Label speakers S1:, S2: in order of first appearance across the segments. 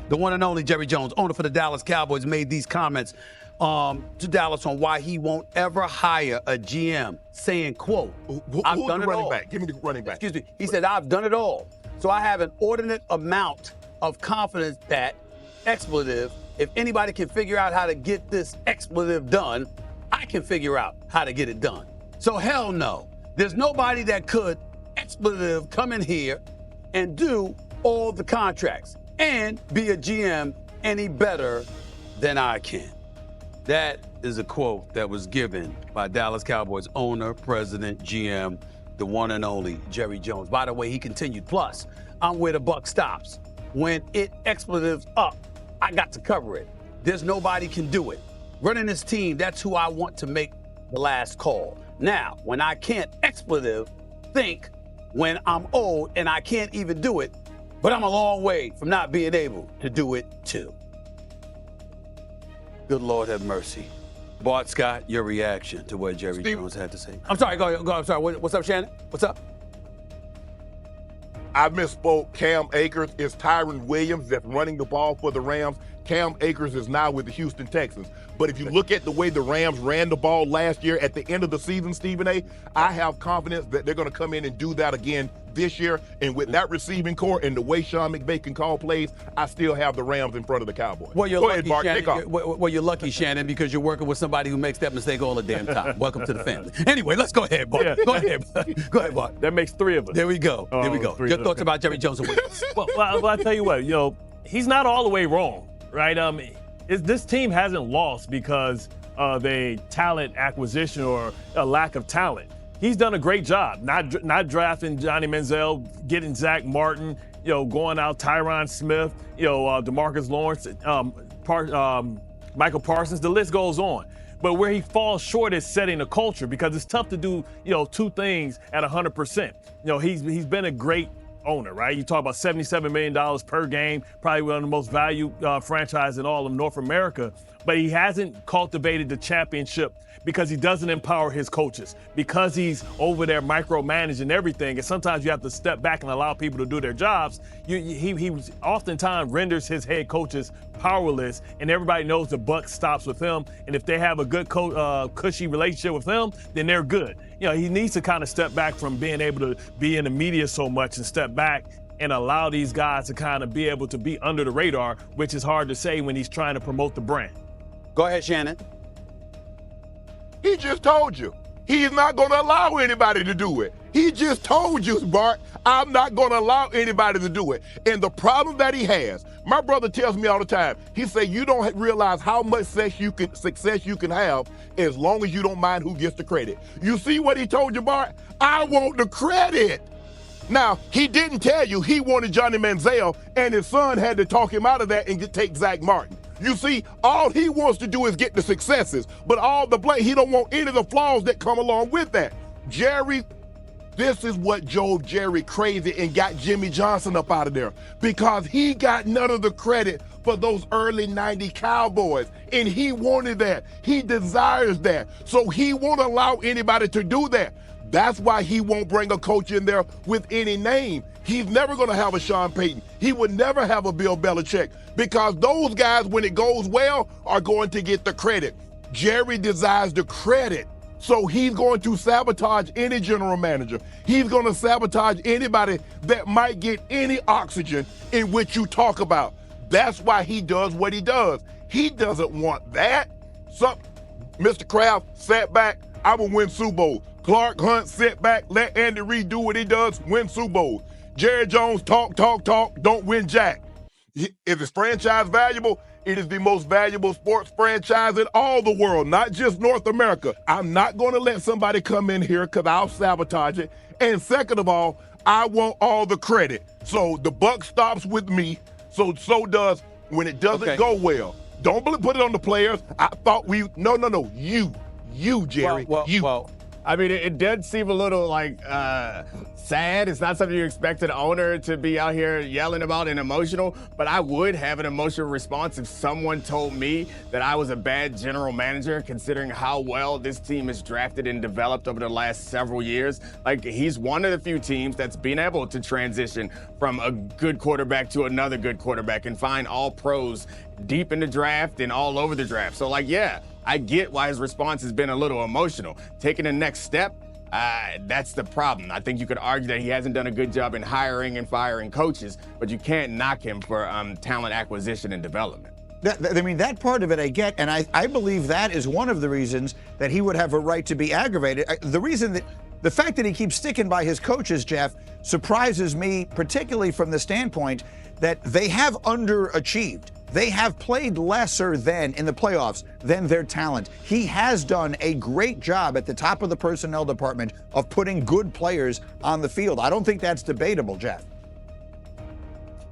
S1: The one and only Jerry Jones, owner for the Dallas Cowboys, made these comments to Dallas on why he won't ever hire a GM, saying, quote, I've done it all.
S2: Give me the running back.
S1: Excuse me. He said, I've done it all. So I have an ordinate amount of confidence that expletive, if anybody can figure out how to get this expletive done, I can figure out how to get it done. So hell no. There's nobody that could expletive come in here and do all the contracts and be a GM any better than I can. That is a quote that was given by Dallas Cowboys owner, president, GM, the one and only Jerry Jones. By the way, he continued, plus, I'm where the buck stops. When it expletives up, I got to cover it. There's nobody can do it. Running this team, that's who I want to make the last call. Now, when I can't expletive, think when I'm old and I can't even do it, but I'm a long way from not being able to do it too. Good Lord have mercy. Bart Scott, your reaction to what Jerry Jones had to say. I'm sorry, go ahead. I'm sorry. What's up, Shannon? What's up?
S2: I misspoke. Cam Akers is Tyron Williams that's running the ball for the Rams. Cam Akers is now with the Houston Texans. But if you look at the way the Rams ran the ball last year at the end of the season, Stephen A., I have confidence that they're going to come in and do that again this year. And with that receiving core and the way Sean McVay can call plays, I still have the Rams in front of the Cowboys.
S1: Well, you're lucky, Shannon. Well, you're lucky, Shannon, because you're working with somebody who makes that mistake all the damn time. Welcome to the family. Anyway, let's go ahead, Bart. Yeah. Go ahead, Bart.
S3: That makes three of us.
S1: There we go. There we go. Your thoughts about Jerry Jones and Williams?
S3: Well, I tell you what, he's not all the way wrong, right? This team hasn't lost because of a talent acquisition or a lack of talent. He's done a great job, not drafting Johnny Manziel, getting Zach Martin, going out Tyron Smith, DeMarcus Lawrence, Michael Parsons. The list goes on. But where he falls short is setting a culture, because it's tough to do, two things at 100%. He's been a great owner, right? You talk about $77 million per game, probably one of the most valued franchise in all of North America. But he hasn't cultivated the championship because he doesn't empower his coaches, because he's over there micromanaging everything. And sometimes you have to step back and allow people to do their jobs. He oftentimes renders his head coaches powerless, and everybody knows the buck stops with him. And if they have a good cushy relationship with him, then they're good. He needs to kind of step back from being able to be in the media so much and step back and allow these guys to kind of be able to be under the radar, which is hard to say when he's trying to promote the brand.
S1: Go ahead, Shannon.
S2: He just told you. He's not going to allow anybody to do it. He just told you, Bart, I'm not going to allow anybody to do it. And the problem that he has, my brother tells me all the time, he said, you don't realize how much success you can have as long as you don't mind who gets the credit. You see what he told you, Bart? I want the credit. Now, he didn't tell you he wanted Johnny Manziel, and his son had to talk him out of that and take Zach Martin. You see, all he wants to do is get the successes, but all the blame, he don't want any of the flaws that come along with that. Jerry, this is what drove Jerry crazy and got Jimmy Johnson up out of there, because he got none of the credit for those early 90 Cowboys, and he wanted that. He desires that, so he won't allow anybody to do that. That's why he won't bring a coach in there with any name. He's never going to have a Sean Payton. He would never have a Bill Belichick, because those guys, when it goes well, are going to get the credit. Jerry desires the credit, so he's going to sabotage any general manager. He's going to sabotage anybody that might get any oxygen in which you talk about. That's why he does what he does. He doesn't want that. So, Mr. Kraft sat back, I will win Super Bowl. Clark Hunt sit back, let Andy Reid do what he does, win Super Bowl. Jerry Jones talk, don't win jack. If it's franchise valuable, it is the most valuable sports franchise in all the world, not just North America. I'm not going to let somebody come in here because I'll sabotage it. And second of all, I want all the credit. So the buck stops with me, so does when it doesn't go well. Don't put it on the players. I thought no, you, Jerry, you.
S4: I mean, it did seem a little like sad. It's not something you expect an owner to be out here yelling about and emotional, but I would have an emotional response if someone told me that I was a bad general manager, considering how well this team is drafted and developed over the last several years. Like, he's one of the few teams that's been able to transition from a good quarterback to another good quarterback and find all pros deep in the draft and all over the draft. So, like, yeah, I get why his response has been a little emotional. Taking the next step, that's the problem. I think you could argue that he hasn't done a good job in hiring and firing coaches, but you can't knock him for talent acquisition and development.
S5: I mean, that part of it I get, and I believe that is one of the reasons that he would have a right to be aggravated. The fact that he keeps sticking by his coaches, Jeff, surprises me, particularly from the standpoint that they have underachieved. They have played lesser than in the playoffs than their talent. He has done a great job at the top of the personnel department of putting good players on the field. I don't think that's debatable, Jeff.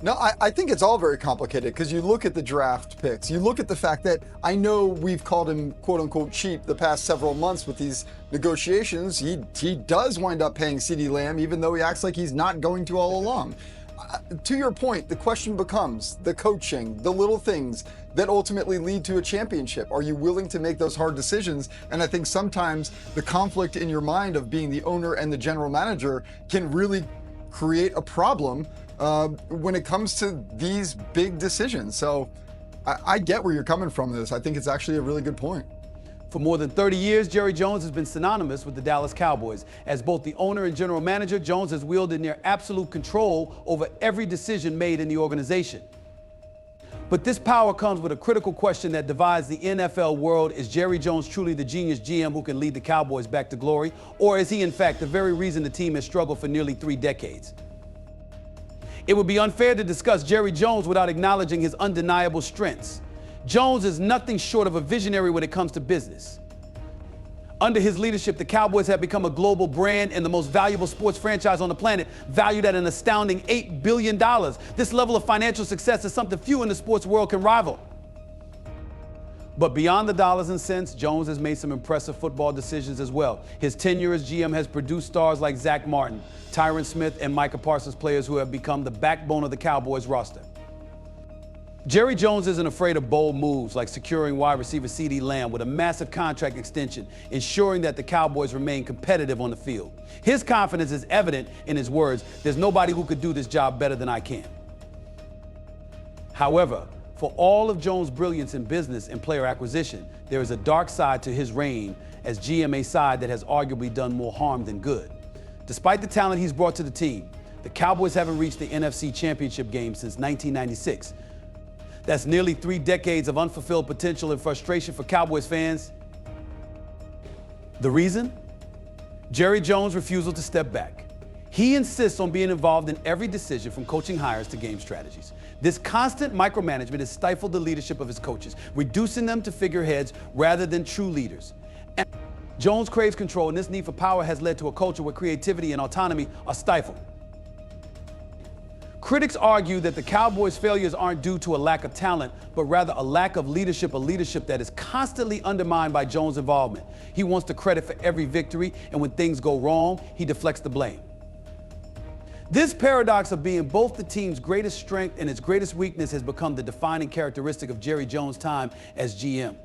S6: No, I think it's all very complicated because you look at the draft picks. You look at the fact that I know we've called him quote unquote cheap the past several months with these negotiations. He does wind up paying CeeDee Lamb even though he acts like he's not going to all along. To your point, the question becomes the coaching, the little things that ultimately lead to a championship. Are you willing to make those hard decisions? And I think sometimes the conflict in your mind of being the owner and the general manager can really create a problem when it comes to these big decisions. So I get where you're coming from this. I think it's actually a really good point.
S1: For more than 30 years, Jerry Jones has been synonymous with the Dallas Cowboys. As both the owner and general manager, Jones has wielded near absolute control over every decision made in the organization. But this power comes with a critical question that divides the NFL world. Is Jerry Jones truly the genius GM who can lead the Cowboys back to glory? Or is he, in fact, the very reason the team has struggled for nearly 3 decades? It would be unfair to discuss Jerry Jones without acknowledging his undeniable strengths. Jones is nothing short of a visionary when it comes to business. Under his leadership, the Cowboys have become a global brand and the most valuable sports franchise on the planet, valued at an astounding $8 billion. This level of financial success is something few in the sports world can rival. But beyond the dollars and cents, Jones has made some impressive football decisions as well. His tenure as GM has produced stars like Zach Martin, Tyron Smith, and Micah Parsons, players who have become the backbone of the Cowboys roster. Jerry Jones isn't afraid of bold moves like securing wide receiver CeeDee Lamb with a massive contract extension, ensuring that the Cowboys remain competitive on the field. His confidence is evident in his words, "There's nobody who could do this job better than I can." However, for all of Jones' brilliance in business and player acquisition, there is a dark side to his reign as GM, a side that has arguably done more harm than good. Despite the talent he's brought to the team, the Cowboys haven't reached the NFC Championship game since 1996. That's nearly 3 decades of unfulfilled potential and frustration for Cowboys fans. The reason? Jerry Jones' refusal to step back. He insists on being involved in every decision from coaching hires to game strategies. This constant micromanagement has stifled the leadership of his coaches, reducing them to figureheads rather than true leaders. And Jones craves control, and this need for power has led to a culture where creativity and autonomy are stifled. Critics argue that the Cowboys' failures aren't due to a lack of talent, but rather a lack of leadership, a leadership that is constantly undermined by Jones' involvement. He wants the credit for every victory, and when things go wrong, he deflects the blame. This paradox of being both the team's greatest strength and its greatest weakness has become the defining characteristic of Jerry Jones' time as GM.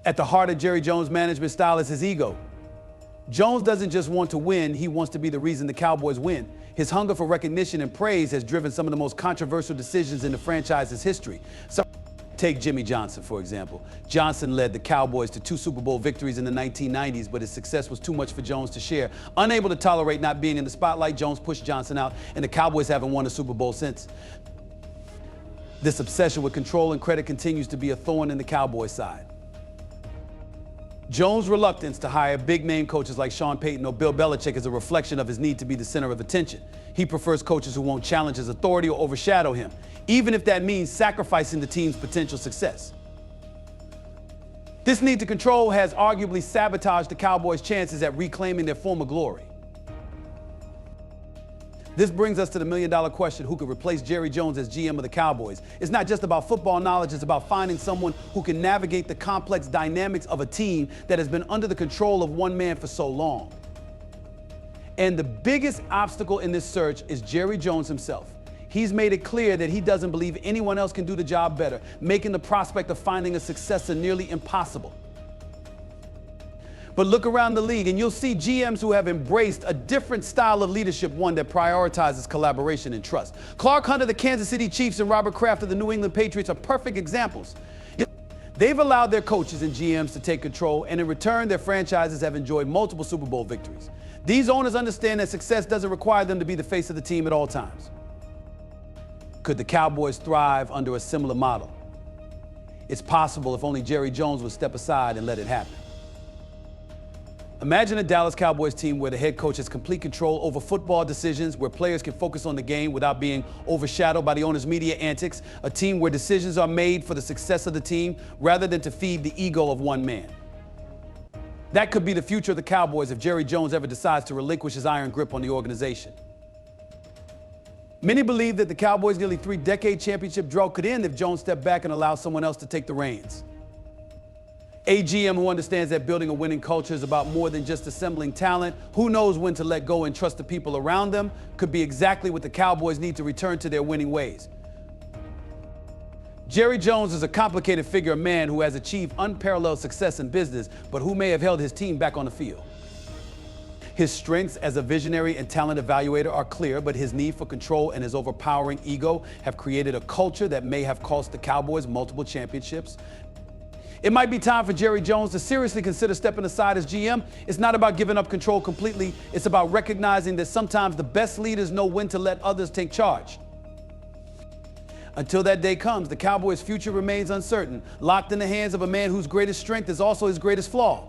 S1: At the heart of Jerry Jones' management style is his ego. Jones doesn't just want to win, he wants to be the reason the Cowboys win. His hunger for recognition and praise has driven some of the most controversial decisions in the franchise's history. So, take Jimmy Johnson, for example. Johnson led the Cowboys to 2 Super Bowl victories in the 1990s, but his success was too much for Jones to share. Unable to tolerate not being in the spotlight, Jones pushed Johnson out, and the Cowboys haven't won a Super Bowl since. This obsession with control and credit continues to be a thorn in the Cowboys' side. Jones' reluctance to hire big-name coaches like Sean Payton or Bill Belichick is a reflection of his need to be the center of attention. He prefers coaches who won't challenge his authority or overshadow him, even if that means sacrificing the team's potential success. This need to control has arguably sabotaged the Cowboys' chances at reclaiming their former glory. This brings us to the million-dollar question: who could replace Jerry Jones as GM of the Cowboys? It's not just about football knowledge, it's about finding someone who can navigate the complex dynamics of a team that has been under the control of one man for so long. And the biggest obstacle in this search is Jerry Jones himself. He's made it clear that he doesn't believe anyone else can do the job better, making the prospect of finding a successor nearly impossible. But look around the league and you'll see GMs who have embraced a different style of leadership, one that prioritizes collaboration and trust. Clark Hunt of the Kansas City Chiefs and Robert Kraft of the New England Patriots are perfect examples. They've allowed their coaches and GMs to take control, and in return, their franchises have enjoyed multiple Super Bowl victories. These owners understand that success doesn't require them to be the face of the team at all times. Could the Cowboys thrive under a similar model? It's possible if only Jerry Jones would step aside and let it happen. Imagine a Dallas Cowboys team where the head coach has complete control over football decisions, where players can focus on the game without being overshadowed by the owner's media antics, a team where decisions are made for the success of the team rather than to feed the ego of one man. That could be the future of the Cowboys if Jerry Jones ever decides to relinquish his iron grip on the organization. Many believe that the Cowboys' nearly three-decade championship drought could end if Jones stepped back and allowed someone else to take the reins. A GM who understands that building a winning culture is about more than just assembling talent, who knows when to let go and trust the people around them, could be exactly what the Cowboys need to return to their winning ways. Jerry Jones is a complicated figure, a man who has achieved unparalleled success in business, but who may have held his team back on the field. His strengths as a visionary and talent evaluator are clear, but his need for control and his overpowering ego have created a culture that may have cost the Cowboys multiple championships. It might be time for Jerry Jones to seriously consider stepping aside as GM. It's not about giving up control completely. It's about recognizing that sometimes the best leaders know when to let others take charge. Until that day comes, the Cowboys' future remains uncertain, locked in the hands of a man whose greatest strength is also his greatest flaw.